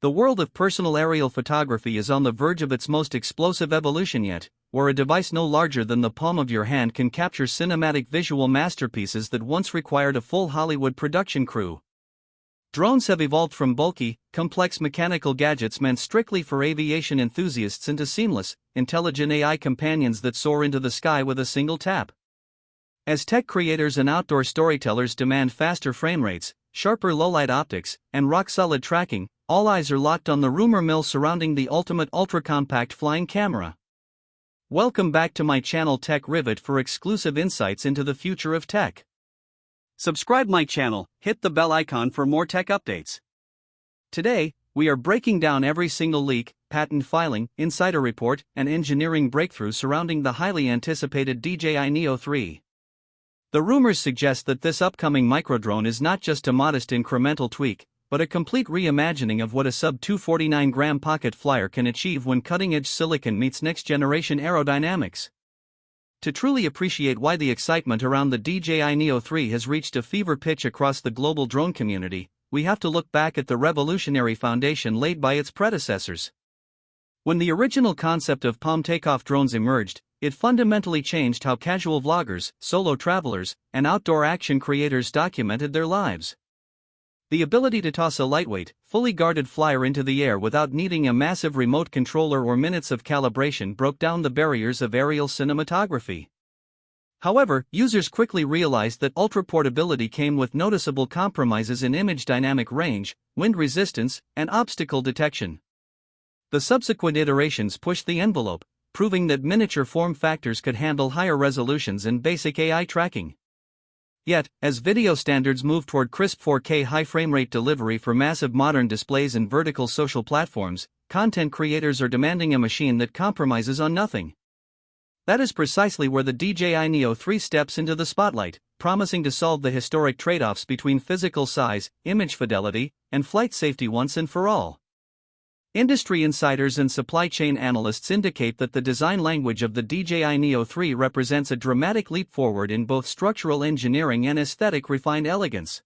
The world of personal aerial photography is on the verge of its most explosive evolution yet, where a device no larger than the palm of your hand can capture cinematic visual masterpieces that once required a full Hollywood production crew. Drones have evolved from bulky, complex mechanical gadgets meant strictly for aviation enthusiasts into seamless, intelligent AI companions that soar into the sky with a single tap. As tech creators and outdoor storytellers demand faster frame rates, sharper low-light optics, and rock-solid tracking, all eyes are locked on the rumor mill surrounding the ultimate ultra-compact flying camera. Welcome back to my channel Tech Rivet for exclusive insights into the future of tech. Subscribe my channel, hit the bell icon for more tech updates. Today, we are breaking down every single leak, patent filing, insider report, and engineering breakthrough surrounding the highly anticipated DJI Neo 3. The rumors suggest that this upcoming microdrone is not just a modest incremental tweak, but a complete reimagining of what a sub-249-gram pocket flyer can achieve when cutting-edge silicon meets next-generation aerodynamics. To truly appreciate why the excitement around the DJI Neo 3 has reached a fever pitch across the global drone community, we have to look back at the revolutionary foundation laid by its predecessors. When the original concept of palm takeoff drones emerged, it fundamentally changed how casual vloggers, solo travelers, and outdoor action creators documented their lives. The ability to toss a lightweight, fully guarded flyer into the air without needing a massive remote controller or minutes of calibration broke down the barriers of aerial cinematography. However, users quickly realized that ultra-portability came with noticeable compromises in image dynamic range, wind resistance, and obstacle detection. The subsequent iterations pushed the envelope, proving that miniature form factors could handle higher resolutions and basic AI tracking. Yet, as video standards move toward crisp 4K high frame rate delivery for massive modern displays and vertical social platforms, content creators are demanding a machine that compromises on nothing. That is precisely where the DJI Neo 3 steps into the spotlight, promising to solve the historic trade-offs between physical size, image fidelity, and flight safety once and for all. Industry insiders and supply chain analysts indicate that the design language of the DJI Neo 3 represents a dramatic leap forward in both structural engineering and aesthetic refined elegance.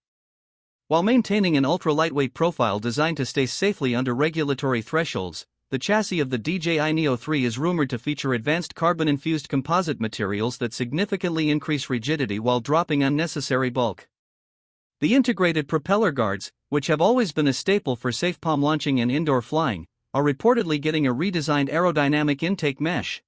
While maintaining an ultra-lightweight profile designed to stay safely under regulatory thresholds, the chassis of the DJI Neo 3 is rumored to feature advanced carbon-infused composite materials that significantly increase rigidity while dropping unnecessary bulk. The integrated propeller guards, which have always been a staple for safe palm launching and indoor flying, are reportedly getting a redesigned aerodynamic intake mesh.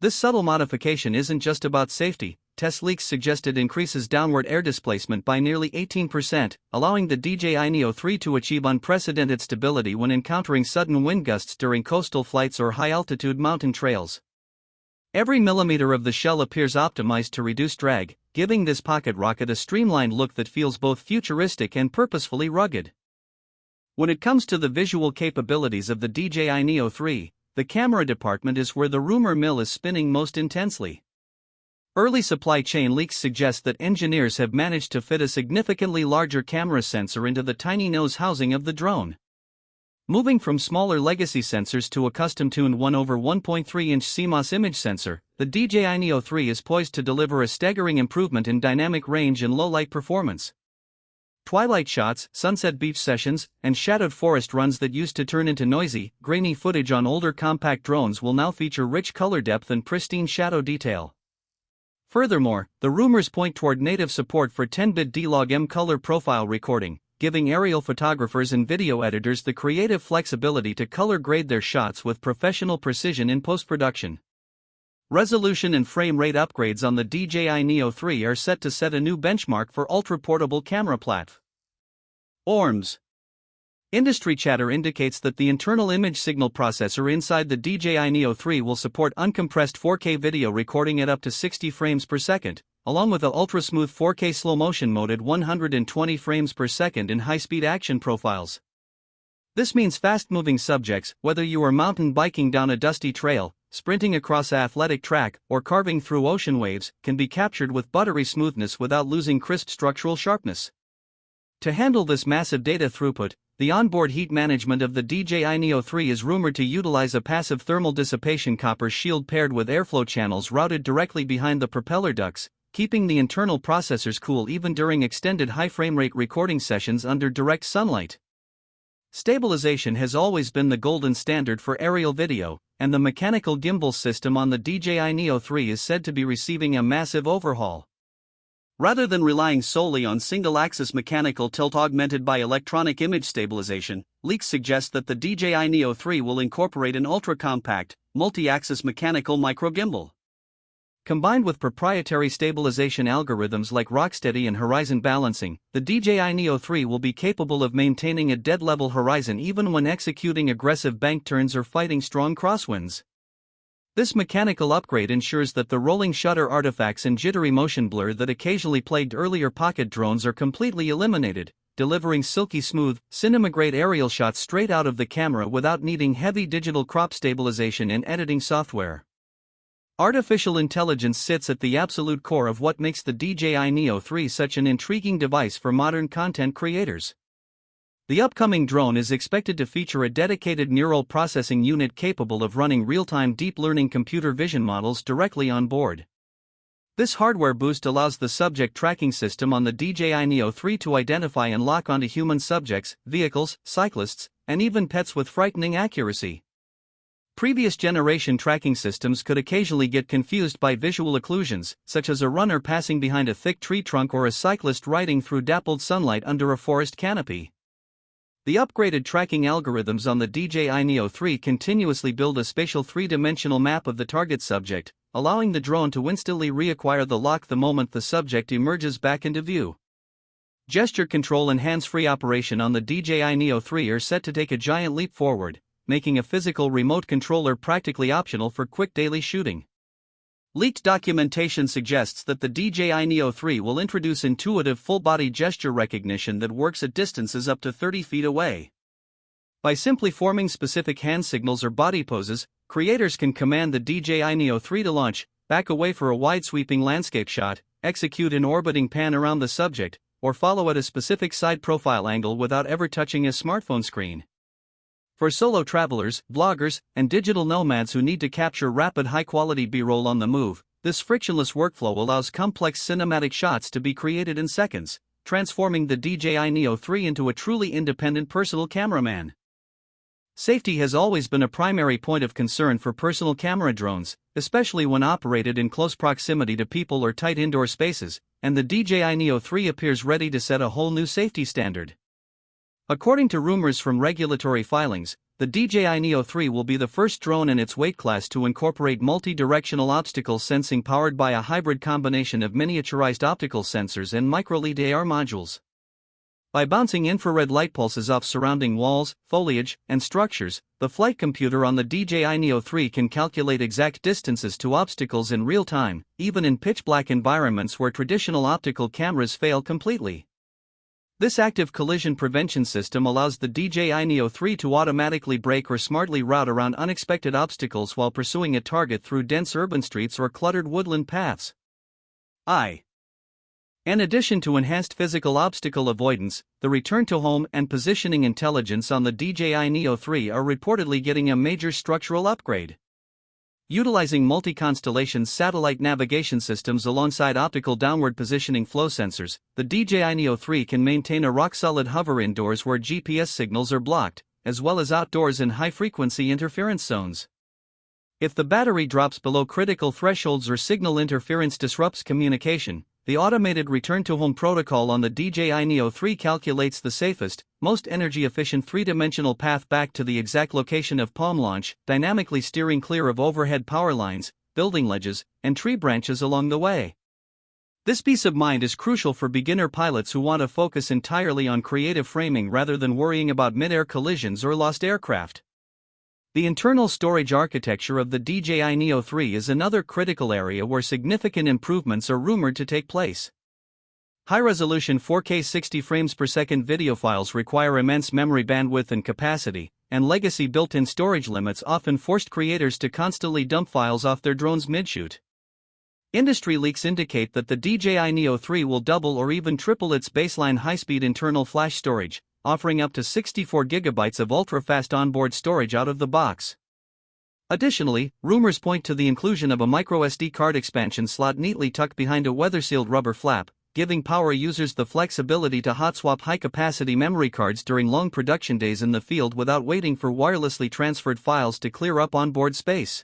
This subtle modification isn't just about safety. Test leaks suggest it increases downward air displacement by nearly 18%, allowing the DJI Neo 3 to achieve unprecedented stability when encountering sudden wind gusts during coastal flights or high-altitude mountain trails. Every millimeter of the shell appears optimized to reduce drag, giving this pocket rocket a streamlined look that feels both futuristic and purposefully rugged. When it comes to the visual capabilities of the DJI Neo 3, the camera department is where the rumor mill is spinning most intensely. Early supply chain leaks suggest that engineers have managed to fit a significantly larger camera sensor into the tiny nose housing of the drone. Moving from smaller legacy sensors to a custom-tuned 1/1.3-inch CMOS image sensor, the DJI Neo 3 is poised to deliver a staggering improvement in dynamic range and low-light performance. Twilight shots, sunset beach sessions, and shadowed forest runs that used to turn into noisy, grainy footage on older compact drones will now feature rich color depth and pristine shadow detail. Furthermore, the rumors point toward native support for 10-bit D-Log-M color profile recording, giving aerial photographers and video editors the creative flexibility to color grade their shots with professional precision in post-production. Resolution and frame rate upgrades on the DJI Neo 3 are set to set a new benchmark for ultra-portable camera platforms. Industry chatter indicates that the internal image signal processor inside the DJI Neo 3 will support uncompressed 4K video recording at up to 60 frames per second, along with a ultra-smooth 4K slow-motion mode at 120 frames per second in high-speed action profiles. This means fast-moving subjects, whether you are mountain biking down a dusty trail, sprinting across an athletic track, or carving through ocean waves, can be captured with buttery smoothness without losing crisp structural sharpness. To handle this massive data throughput, the onboard heat management of the DJI Neo 3 is rumored to utilize a passive thermal dissipation copper shield paired with airflow channels routed directly behind the propeller ducts, keeping the internal processors cool even during extended high frame rate recording sessions under direct sunlight. Stabilization has always been the golden standard for aerial video, and the mechanical gimbal system on the DJI Neo 3 is said to be receiving a massive overhaul. Rather than relying solely on single-axis mechanical tilt augmented by electronic image stabilization, leaks suggest that the DJI Neo 3 will incorporate an ultra-compact, multi-axis mechanical micro-gimbal. Combined with proprietary stabilization algorithms like rocksteady and horizon balancing, the DJI Neo 3 will be capable of maintaining a dead-level horizon even when executing aggressive bank turns or fighting strong crosswinds. This mechanical upgrade ensures that the rolling shutter artifacts and jittery motion blur that occasionally plagued earlier pocket drones are completely eliminated, delivering silky smooth, cinema-grade aerial shots straight out of the camera without needing heavy digital crop stabilization and editing software. Artificial intelligence sits at the absolute core of what makes the DJI Neo 3 such an intriguing device for modern content creators. The upcoming drone is expected to feature a dedicated neural processing unit capable of running real-time deep learning computer vision models directly on board. This hardware boost allows the subject tracking system on the DJI Neo 3 to identify and lock onto human subjects, vehicles, cyclists, and even pets with frightening accuracy. Previous generation tracking systems could occasionally get confused by visual occlusions, such as a runner passing behind a thick tree trunk or a cyclist riding through dappled sunlight under a forest canopy. The upgraded tracking algorithms on the DJI Neo 3 continuously build a spatial three-dimensional map of the target subject, allowing the drone to instantly reacquire the lock the moment the subject emerges back into view. Gesture control and hands-free operation on the DJI Neo 3 are set to take a giant leap forward, making a physical remote controller practically optional for quick daily shooting. Leaked documentation suggests that the DJI Neo 3 will introduce intuitive full-body gesture recognition that works at distances up to 30 feet away. By simply forming specific hand signals or body poses, creators can command the DJI Neo 3 to launch, back away for a wide-sweeping landscape shot, execute an orbiting pan around the subject, or follow at a specific side profile angle without ever touching a smartphone screen. For solo travelers, vloggers, and digital nomads who need to capture rapid high-quality B-roll on the move, this frictionless workflow allows complex cinematic shots to be created in seconds, transforming the DJI Neo 3 into a truly independent personal cameraman. Safety has always been a primary point of concern for personal camera drones, especially when operated in close proximity to people or tight indoor spaces, and the DJI Neo 3 appears ready to set a whole new safety standard. According to rumors from regulatory filings, the DJI Neo 3 will be the first drone in its weight class to incorporate multi-directional obstacle sensing powered by a hybrid combination of miniaturized optical sensors and micro-LED AR modules. By bouncing infrared light pulses off surrounding walls, foliage, and structures, the flight computer on the DJI Neo 3 can calculate exact distances to obstacles in real time, even in pitch-black environments where traditional optical cameras fail completely. This active collision prevention system allows the DJI Neo 3 to automatically brake or smartly route around unexpected obstacles while pursuing a target through dense urban streets or cluttered woodland paths. In addition to enhanced physical obstacle avoidance, the return to home and positioning intelligence on the DJI Neo 3 are reportedly getting a major structural upgrade. Utilizing multi-constellation satellite navigation systems alongside optical downward positioning flow sensors, the DJI Neo 3 can maintain a rock-solid hover indoors where GPS signals are blocked, as well as outdoors in high-frequency interference zones. If the battery drops below critical thresholds or signal interference disrupts communication, the automated return-to-home protocol on the DJI Neo 3 calculates the safest, most energy-efficient three-dimensional path back to the exact location of palm launch, dynamically steering clear of overhead power lines, building ledges, and tree branches along the way. This peace of mind is crucial for beginner pilots who want to focus entirely on creative framing rather than worrying about mid-air collisions or lost aircraft. The internal storage architecture of the DJI Neo 3 is another critical area where significant improvements are rumored to take place. High-resolution 4K 60 frames per second video files require immense memory bandwidth and capacity, and legacy built-in storage limits often forced creators to constantly dump files off their drones mid-shoot. Industry leaks indicate that the DJI Neo 3 will double or even triple its baseline high-speed internal flash storage, offering up to 64 GB of ultra-fast onboard storage out of the box. Additionally, rumors point to the inclusion of a microSD card expansion slot neatly tucked behind a weather-sealed rubber flap, giving power users the flexibility to hot-swap high-capacity memory cards during long production days in the field without waiting for wirelessly transferred files to clear up onboard space.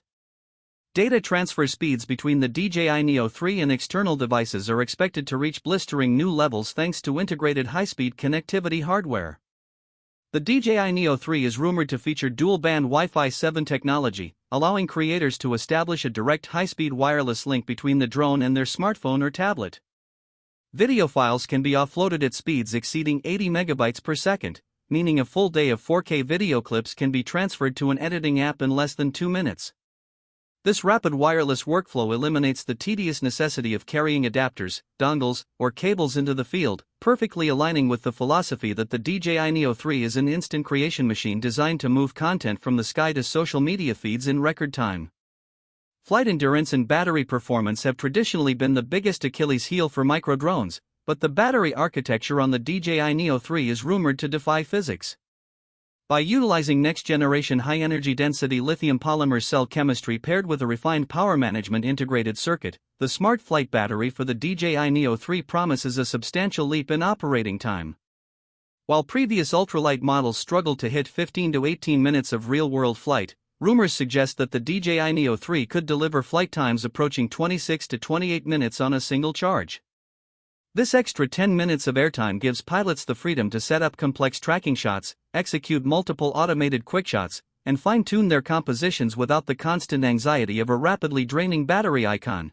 Data transfer speeds between the DJI Neo 3 and external devices are expected to reach blistering new levels thanks to integrated high-speed connectivity hardware. The DJI Neo 3 is rumored to feature dual-band Wi-Fi 7 technology, allowing creators to establish a direct high-speed wireless link between the drone and their smartphone or tablet. Video files can be offloaded at speeds exceeding 80 megabytes per second, meaning a full day of 4K video clips can be transferred to an editing app in less than 2 minutes. This rapid wireless workflow eliminates the tedious necessity of carrying adapters, dongles, or cables into the field, perfectly aligning with the philosophy that the DJI Neo 3 is an instant creation machine designed to move content from the sky to social media feeds in record time. Flight endurance and battery performance have traditionally been the biggest Achilles heel for microdrones, but the battery architecture on the DJI Neo 3 is rumored to defy physics. By utilizing next-generation high-energy density lithium polymer cell chemistry paired with a refined power management integrated circuit, the smart flight battery for the DJI Neo 3 promises a substantial leap in operating time. While previous ultralight models struggled to hit 15 to 18 minutes of real-world flight, rumors suggest that the DJI Neo 3 could deliver flight times approaching 26 to 28 minutes on a single charge. This extra 10 minutes of airtime gives pilots the freedom to set up complex tracking shots, execute multiple automated quickshots, and fine-tune their compositions without the constant anxiety of a rapidly draining battery icon.